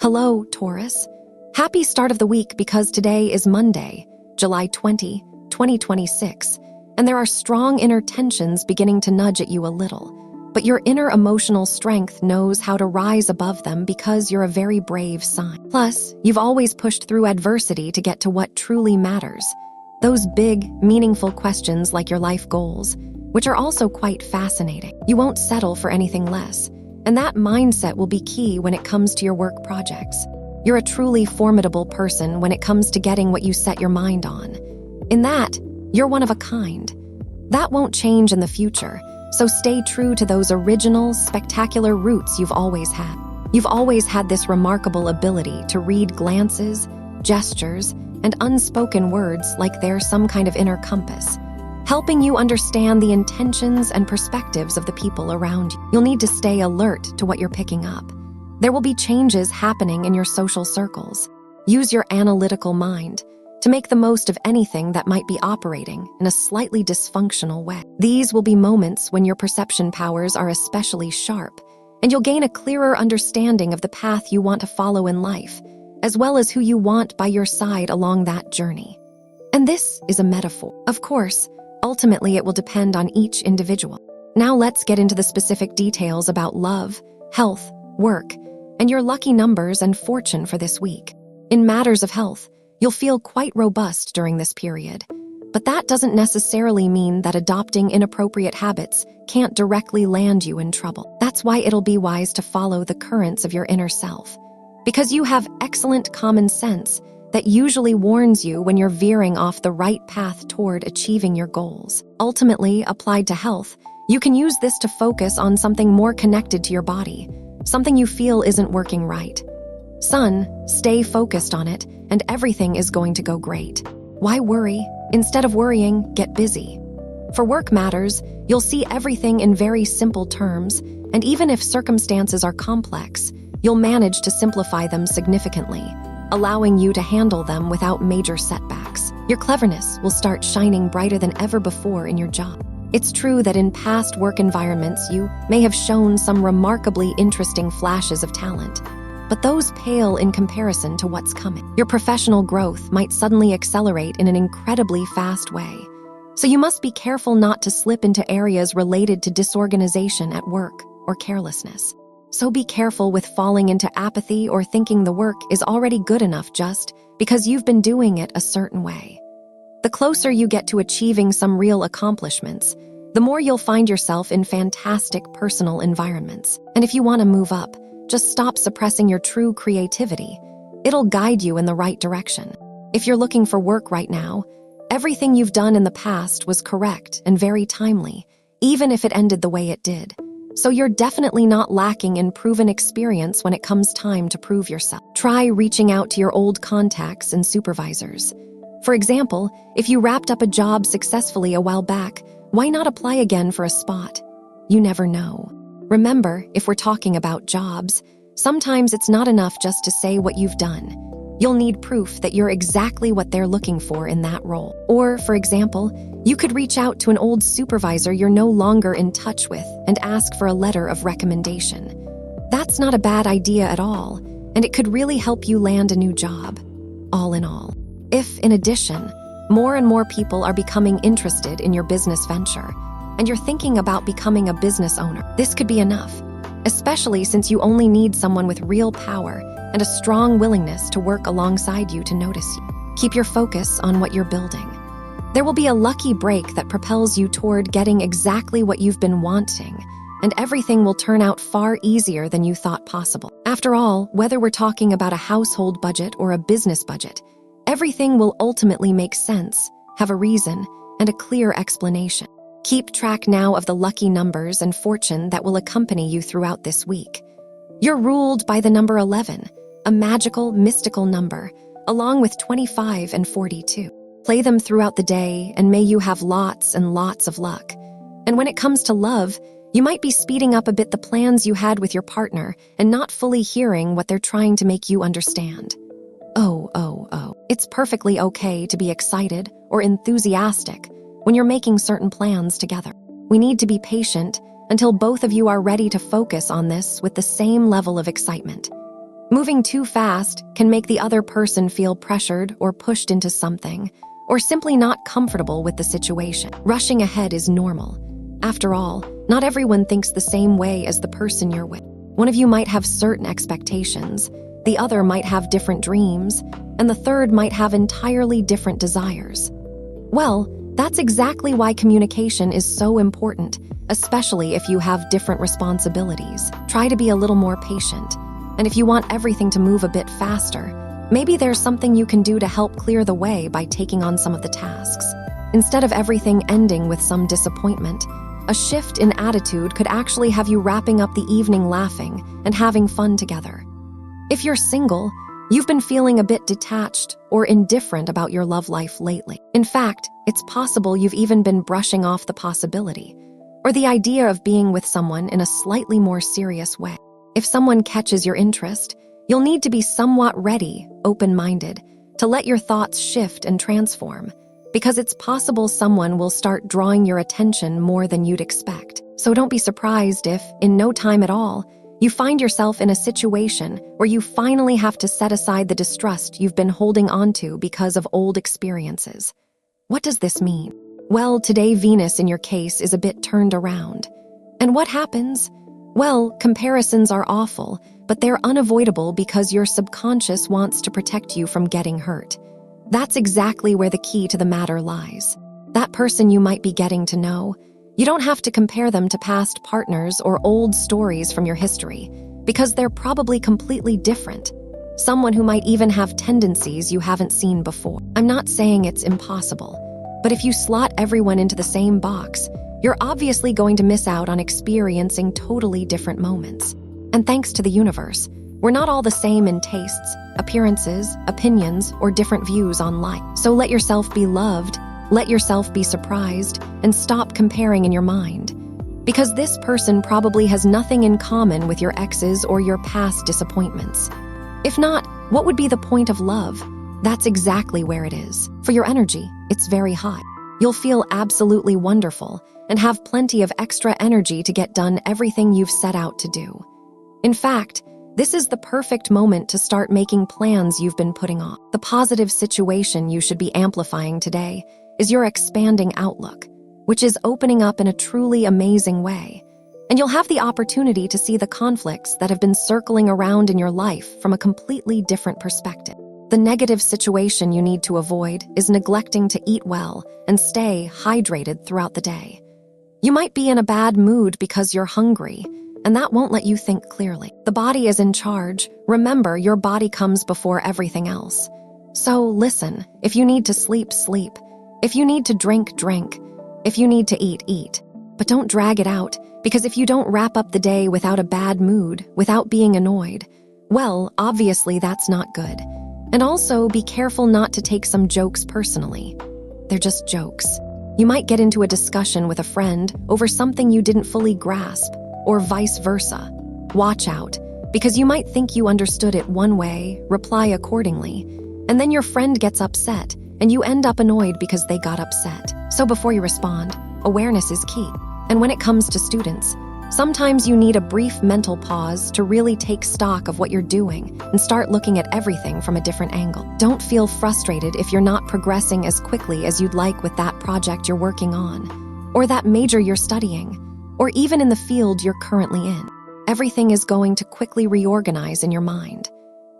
Hello, Taurus. Happy start of the week because today is Monday, July 20, 2026, and there are strong inner tensions beginning to nudge at you a little. But your inner emotional strength knows how to rise above them because you're a very brave sign. Plus, you've always pushed through adversity to get to what truly matters. Those big, meaningful questions like your life goals, which are also quite fascinating. You won't settle for anything less. And that mindset will be key when it comes to your work projects. You're a truly formidable person when it comes to getting what you set your mind on. In that, you're one of a kind. That won't change in the future, so stay true to those original, spectacular roots you've always had. You've always had this remarkable ability to read glances, gestures, and unspoken words like they're some kind of inner compass, helping you understand the intentions and perspectives of the people around you. You'll need to stay alert to what you're picking up. There will be changes happening in your social circles. Use your analytical mind to make the most of anything that might be operating in a slightly dysfunctional way. These will be moments when your perception powers are especially sharp, and you'll gain a clearer understanding of the path you want to follow in life, as well as who you want by your side along that journey. And this is a metaphor. Of course, ultimately, it will depend on each individual. Now let's get into the specific details about love, health, work, and your lucky numbers and fortune for this week. In matters of health, you'll feel quite robust during this period. But that doesn't necessarily mean that adopting inappropriate habits can't directly land you in trouble. That's why it'll be wise to follow the currents of your inner self. Because you have excellent common sense that usually warns you when you're veering off the right path toward achieving your goals. Ultimately, applied to health, you can use this to focus on something more connected to your body, something you feel isn't working right. Sun, stay focused on it, and everything is going to go great. Why worry? Instead of worrying, get busy. For work matters, you'll see everything in very simple terms, and even if circumstances are complex, you'll manage to simplify them significantly, allowing you to handle them without major setbacks. Your cleverness will start shining brighter than ever before in your job. It's true that in past work environments you may have shown some remarkably interesting flashes of talent, but those pale in comparison to what's coming. Your professional growth might suddenly accelerate in an incredibly fast way, so you must be careful not to slip into areas related to disorganization at work or carelessness. So be careful with falling into apathy or thinking the work is already good enough just because you've been doing it a certain way. The closer you get to achieving some real accomplishments, the more you'll find yourself in fantastic personal environments. And if you want to move up, just stop suppressing your true creativity. It'll guide you in the right direction. If you're looking for work right now, everything you've done in the past was correct and very timely, even if it ended the way it did. So you're definitely not lacking in proven experience when it comes time to prove yourself. Try reaching out to your old contacts and supervisors. For example, if you wrapped up a job successfully a while back, why not apply again for a spot? You never know. Remember, if we're talking about jobs, sometimes it's not enough just to say what you've done. You'll need proof that you're exactly what they're looking for in that role. Or, for example, you could reach out to an old supervisor you're no longer in touch with and ask for a letter of recommendation. That's not a bad idea at all, and it could really help you land a new job. All in all, if, in addition, more and more people are becoming interested in your business venture, and you're thinking about becoming a business owner, this could be enough, especially since you only need someone with real power and a strong willingness to work alongside you to notice you. Keep your focus on what you're building. There will be a lucky break that propels you toward getting exactly what you've been wanting, and everything will turn out far easier than you thought possible. After all, whether we're talking about a household budget or a business budget, everything will ultimately make sense, have a reason, and a clear explanation. Keep track now of the lucky numbers and fortune that will accompany you throughout this week. You're ruled by the number 11, a magical, mystical number, along with 25 and 42. Play them throughout the day, and may you have lots and lots of luck. And when it comes to love, you might be speeding up a bit the plans you had with your partner and not fully hearing what they're trying to make you understand. Oh. It's perfectly okay to be excited or enthusiastic when you're making certain plans together. We need to be patient until both of you are ready to focus on this with the same level of excitement. Moving too fast can make the other person feel pressured or pushed into something, or simply not comfortable with the situation. Rushing ahead is normal. After all, not everyone thinks the same way as the person you're with. One of you might have certain expectations, the other might have different dreams, and the third might have entirely different desires. Well, that's exactly why communication is so important, especially if you have different responsibilities. Try to be a little more patient, and if you want everything to move a bit faster, maybe there's something you can do to help clear the way by taking on some of the tasks. Instead of everything ending with some disappointment, a shift in attitude could actually have you wrapping up the evening laughing and having fun together. If you're single, you've been feeling a bit detached or indifferent about your love life lately. In fact, it's possible you've even been brushing off the possibility or the idea of being with someone in a slightly more serious way. If someone catches your interest, you'll need to be somewhat ready, open-minded, to let your thoughts shift and transform, because it's possible someone will start drawing your attention more than you'd expect. So don't be surprised if, in no time at all, you find yourself in a situation where you finally have to set aside the distrust you've been holding onto because of old experiences. What does this mean? Well, today Venus in your case is a bit turned around. And what happens? Well, comparisons are awful, but they're unavoidable because your subconscious wants to protect you from getting hurt. That's exactly where the key to the matter lies. That person you might be getting to know, you don't have to compare them to past partners or old stories from your history, because they're probably completely different. Someone who might even have tendencies you haven't seen before. I'm not saying it's impossible, but if you slot everyone into the same box, you're obviously going to miss out on experiencing totally different moments. And thanks to the universe, we're not all the same in tastes, appearances, opinions, or different views on life. So let yourself be loved, let yourself be surprised, and stop comparing in your mind. Because this person probably has nothing in common with your exes or your past disappointments. If not, what would be the point of love? That's exactly where it is. For your energy, it's very high. You'll feel absolutely wonderful and have plenty of extra energy to get done everything you've set out to do. In fact, this is the perfect moment to start making plans you've been putting off. The positive situation you should be amplifying today is your expanding outlook, which is opening up in a truly amazing way. And you'll have the opportunity to see the conflicts that have been circling around in your life from a completely different perspective. The negative situation you need to avoid is neglecting to eat well and stay hydrated throughout the day. You might be in a bad mood because you're hungry, and that won't let you think clearly. The body is in charge. Remember, your body comes before everything else. So listen, if you need to sleep, sleep. If you need to drink, drink. If you need to eat, eat. But don't drag it out, because if you don't wrap up the day without a bad mood, without being annoyed, well, obviously that's not good. And also, be careful not to take some jokes personally. They're just jokes. You might get into a discussion with a friend over something you didn't fully grasp, or vice versa. Watch out, because you might think you understood it one way, reply accordingly, and then your friend gets upset, and you end up annoyed because they got upset. So before you respond, awareness is key. And when it comes to students, sometimes you need a brief mental pause to really take stock of what you're doing and start looking at everything from a different angle. Don't feel frustrated if you're not progressing as quickly as you'd like with that project you're working on, or that major you're studying, or even in the field you're currently in. Everything is going to quickly reorganize in your mind.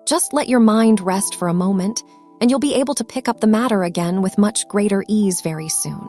Just let your mind rest for a moment, and you'll be able to pick up the matter again with much greater ease very soon.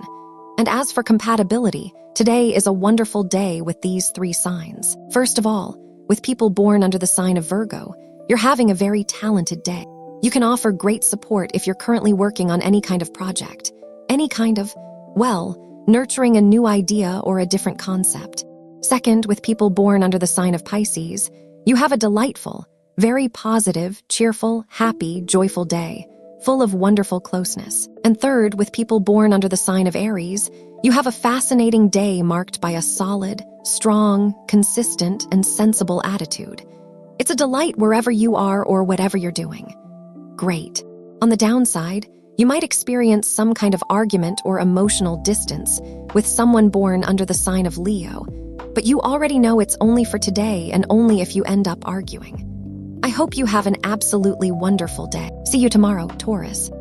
And as for compatibility, today is a wonderful day with these 3 signs. First of all, with people born under the sign of Virgo, you're having a very talented day. You can offer great support if you're currently working on any kind of project, any kind of, well, nurturing a new idea or a different concept. Second, with people born under the sign of Pisces, you have a delightful, very positive, cheerful, happy, joyful day, full of wonderful closeness. And third, with people born under the sign of Aries, you have a fascinating day marked by a solid, strong, consistent, and sensible attitude. It's a delight wherever you are or whatever you're doing. Great. On the downside, you might experience some kind of argument or emotional distance with someone born under the sign of Leo, but you already know it's only for today and only if you end up arguing. I hope you have an absolutely wonderful day. See you tomorrow, Taurus.